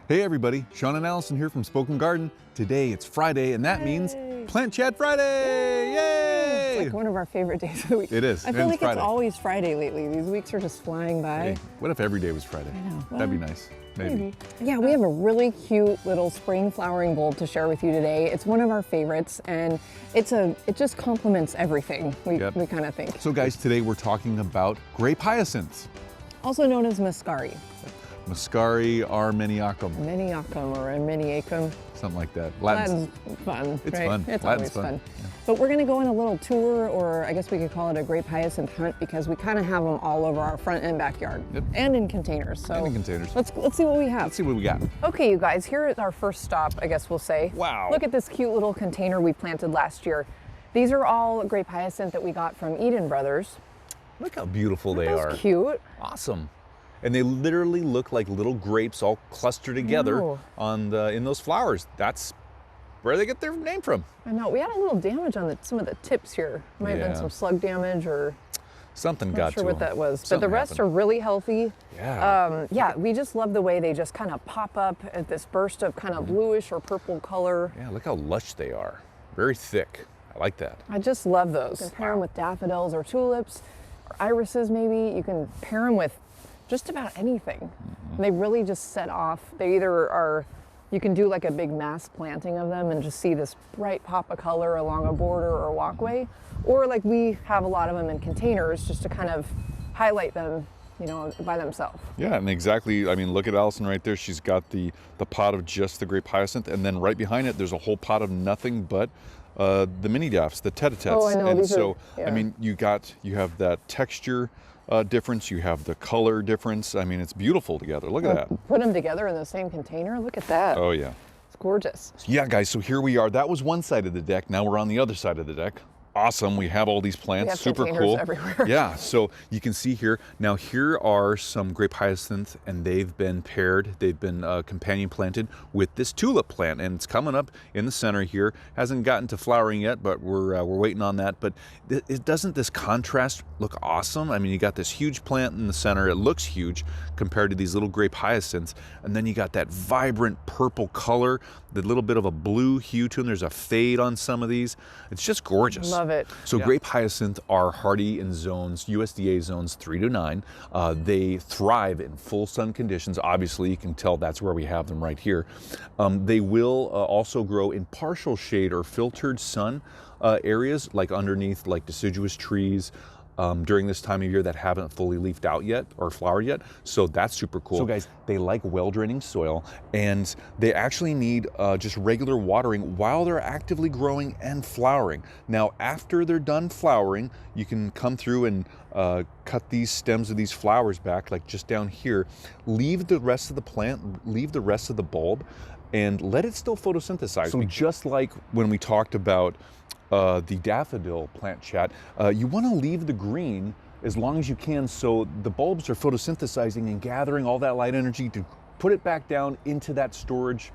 Hey everybody, Sean and Allison here from Spoken Garden. Today it's Friday and that means Plant Chat Friday! Yay! It's like one of our favorite days of the week. It is. I feel like it's always Friday lately. These weeks are just flying by. Hey, what if every day was Friday? I know. That'd be nice. Maybe. Yeah, we have a really cute little spring flowering bulb to share with you today. It's one of our favorites and it just complements everything, we kind of think. So guys, today we're talking about Grape Hyacinths. Also known as Muscari. Muscari armeniacum. Armeniacum or armeniacum. Something like that. Latin's fun, It's right? fun. It's Latin's always fun. Yeah. But we're gonna go on a little tour, or I guess we could call it a grape hyacinth hunt, because we kind of have them all over our front and backyard. Yep. And in containers. So And in containers. Let's see what we have. Let's see what we got. Okay, you guys, here is our first stop, I guess we'll say. Wow. Look at this cute little container we planted last year. These are all grape hyacinth that we got from Eden Brothers. Look how beautiful they are. That's cute. Awesome. And they literally look like little grapes all clustered together in those flowers. That's where they get their name from. I know. We had a little damage on some of the tips here. Might have been some slug damage or something got to them. Not sure what that was. Something but the rest happened. are really healthy. Yeah. Yeah, we just love the way they just kind of pop up at this burst of kind of bluish or purple color. Yeah, look how lush they are. Very thick. I like that. I just love those. You can pair them with daffodils or tulips or irises maybe. You can pair them with just about anything. They really just set off. They either are, you can do like a big mass planting of them and just see this bright pop of color along a border or walkway, or like we have a lot of them in containers just to kind of highlight them, you know, by themselves. Yeah, and exactly, I mean, look at Allison right there. She's got the pot of just the grape hyacinth, and then right behind it, there's a whole pot of nothing but the mini dafts, the tete-a-tetes. Oh, I know. And these so, are, I mean, you have that texture difference, you have the color difference. I mean, it's beautiful together. Look at that. Put them together in the same container. Look at that. Oh, yeah. It's gorgeous. Yeah, guys, so here we are. That was one side of the deck. Now we're on the other side of the deck. Awesome. We have all these plants. We have super containers cool. everywhere. Yeah, so you can see here. Now here are some grape hyacinth, and they've been paired. They've been companion planted with this tulip plant, and it's coming up in the center here. Hasn't gotten to flowering yet, but we're waiting on that. But doesn't this contrast look awesome? I mean, you got this huge plant in the center. It looks huge compared to these little grape hyacinths, and then you got that vibrant purple color, the little bit of a blue hue to them. There's a fade on some of these. It's just gorgeous. Love it. So grape hyacinth are hardy in zones, USDA zones 3 to 9. They thrive in full sun conditions. Obviously, you can tell that's where we have them right here. They will also grow in partial shade or filtered sun areas, like underneath like deciduous trees, during this time of year that haven't fully leafed out yet or flowered yet. So that's super cool. So guys, they like well-draining soil, and they actually need just regular watering while they're actively growing and flowering. Now, after they're done flowering, you can come through and cut these stems of these flowers back, like just down here. Leave the rest of the plant, leave the rest of the bulb, and let it still photosynthesize. So just like when we talked about the daffodil plant chat, you want to leave the green as long as you can, so the bulbs are photosynthesizing and gathering all that light energy to put it back down into that storage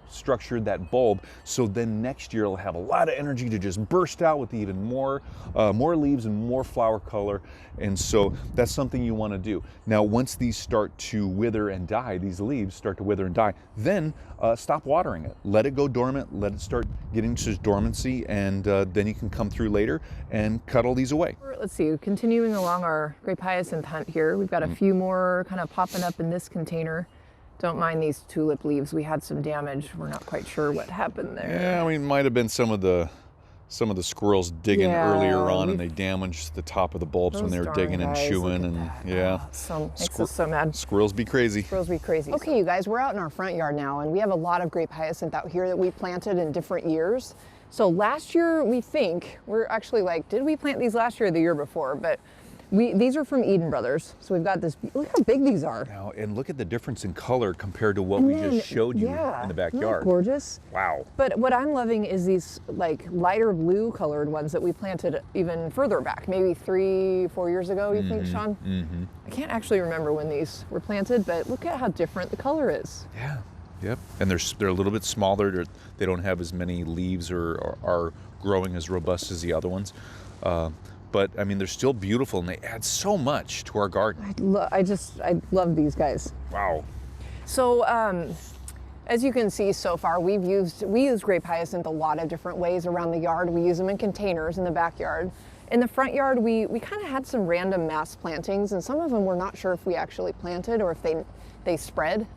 structure, that bulb, so then next year it'll have a lot of energy to just burst out with even more leaves and more flower color. And so that's something you want to do. Now, once these start to wither and die, these leaves start to wither and die, then stop watering it. Let it go dormant, let it start getting to dormancy, and then you can come through later and cut all these away. Let's see, continuing along our grape hyacinth hunt here, we've got a few more kind of popping up in this container. Don't mind these tulip leaves. We had some damage. We're not quite sure what happened there. Yeah, I mean, it might have been some of the squirrels digging earlier on, and they damaged the top of the bulbs when they were digging and chewing, and makes us so mad. Squirrels be crazy. Squirrels be crazy. Okay, you guys, we're out in our front yard now, and we have a lot of grape hyacinth out here that we planted in different years. So last year, we're actually like, did we plant these last year or the year before? But these are from Eden Brothers. So we've got this, look how big these are. Now, and look at the difference in color compared to what we just showed you in the backyard. Gorgeous. Wow. But what I'm loving is these like lighter blue colored ones that we planted even further back, maybe 3-4 years ago, you think, Sean? I can't actually remember when these were planted, but look at how different the color is. Yeah. Yep. And they're a little bit smaller. They don't have as many leaves or are growing as robust as the other ones. But I mean, they're still beautiful, and they add so much to our garden. I love these guys. Wow. So As you can see so far, we use grape hyacinth a lot of different ways around the yard. We use them in containers in the backyard. In the front yard, we kind of had some random mass plantings, and some of them we're not sure if we actually planted or if they spread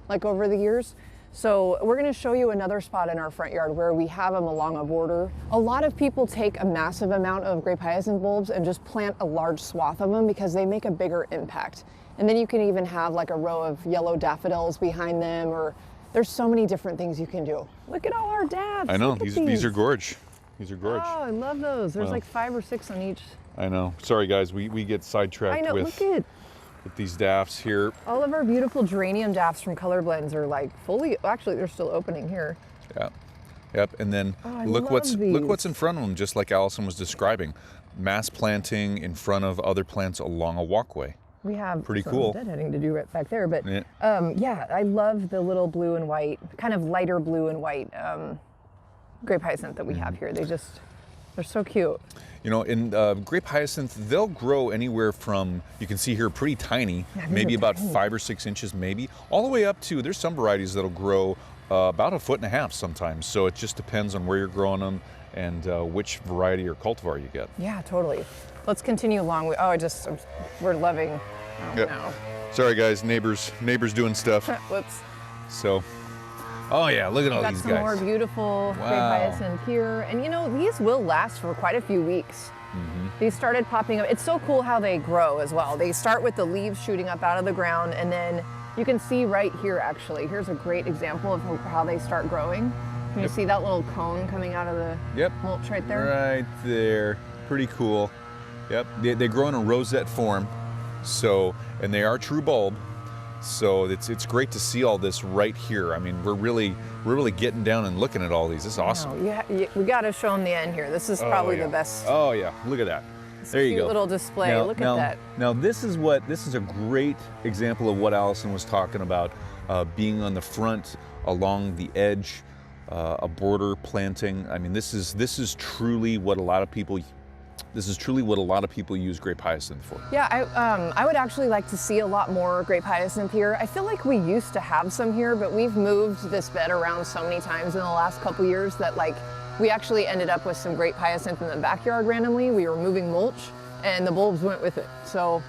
like over the years. So we're going to show you another spot in our front yard where we have them along a border. A lot of people take a massive amount of grape hyacinth bulbs and just plant a large swath of them because they make a bigger impact. And then you can even have like a row of yellow daffodils behind them, or there's so many different things you can do. Look at all our dabs. I know, these are gorge. These are gorge. Oh, I love those. There's like 5 or 6 on each. I know. Sorry guys, we get sidetracked with these dafts here. All of our beautiful geranium dafts from Color Blends are like fully, actually they're still opening here. Yeah. Yep, and then look what's in front of them, just like Allison was describing. Mass planting in front of other plants along a walkway. We have pretty cool deadheading to do right back there, but yeah, I love the little blue and white, kind of lighter blue and white grape hyacinth that we have here. They're so cute. You know, in grape hyacinth, they'll grow anywhere from, you can see here, pretty tiny, maybe about 5 or 6 inches maybe, all the way up to, there's some varieties that'll grow about 1.5 feet sometimes. So it just depends on where you're growing them and which variety or cultivar you get. Yeah, totally. Let's continue along. We're loving, now. Sorry guys, neighbors doing stuff. Whoops. So, oh yeah, look at all these guys. Got some more beautiful grape hyacinth here. And you know, these will last for quite a few weeks. These started popping up. It's so cool how they grow as well. They start with the leaves shooting up out of the ground, and then you can see right here actually. Here's a great example of how they start growing. Can you see that little cone coming out of the mulch right there? Right there. Pretty cool. Yep. They grow in a rosette form. So, and they are true bulb. So it's great to see all this right here. I mean, we're really getting down and looking at all these. This is awesome. We got to show them the end here. This is probably the best. Oh yeah, look at that. There you go. Little display. Look at that. Now this is a great example of what Allison was talking about, being on the front, along the edge, a border planting. I mean, this is truly what a lot of people. This is truly what a lot of people use grape hyacinth for. Yeah, I would actually like to see a lot more grape hyacinth here. I feel like we used to have some here, but we've moved this bed around so many times in the last couple years that like we actually ended up with some grape hyacinth in the backyard randomly. We were moving mulch and the bulbs went with it. So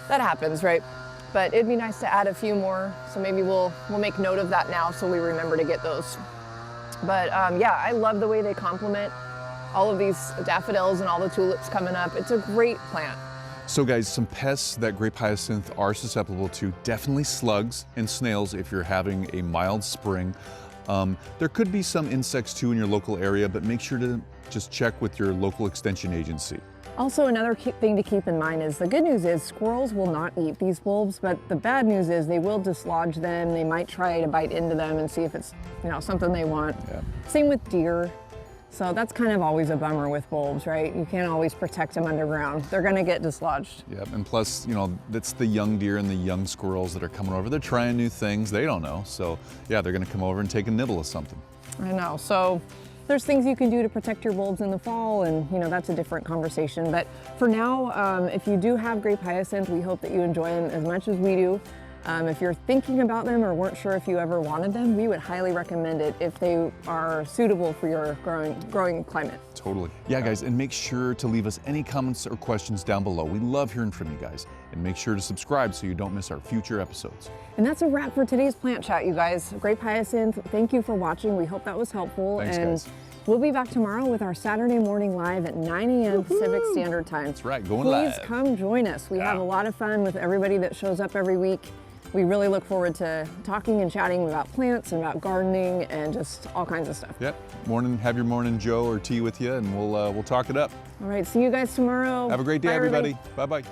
that happens, right? But it'd be nice to add a few more. So maybe we'll make note of that now so we remember to get those. But yeah, I love the way they complement all of these daffodils and all the tulips coming up. It's a great plant. So guys, some pests that grape hyacinth are susceptible to, definitely slugs and snails if you're having a mild spring. There could be some insects too in your local area, but make sure to just check with your local extension agency. Also, another thing to keep in mind is the good news is squirrels will not eat these bulbs, but the bad news is they will dislodge them. They might try to bite into them and see if it's something they want. Yeah. Same with deer. So that's kind of always a bummer with bulbs, right? You can't always protect them underground. They're gonna get dislodged. Yep, and plus, that's the young deer and the young squirrels that are coming over. They're trying new things, they don't know. So yeah, they're gonna come over and take a nibble of something. I know, so there's things you can do to protect your bulbs in the fall, and that's a different conversation. But for now, if you do have grape hyacinth, we hope that you enjoy them as much as we do. If you're thinking about them or weren't sure if you ever wanted them, we would highly recommend it if they are suitable for your growing climate. Totally. Yeah, guys, and make sure to leave us any comments or questions down below. We love hearing from you guys. And make sure to subscribe so you don't miss our future episodes. And that's a wrap for today's plant chat, you guys. Grape hyacinth, thank you for watching. We hope that was helpful. Thanks, guys. We'll be back tomorrow with our Saturday morning live at 9 a.m. Pacific Standard Time. That's right, going live. Please come join us. We have a lot of fun with everybody that shows up every week. We really look forward to talking and chatting about plants and about gardening and just all kinds of stuff. Yep. Have your morning Joe or tea with you, and we'll talk it up. All right. See you guys tomorrow. Have a great day, Bye, everybody. Bye-bye.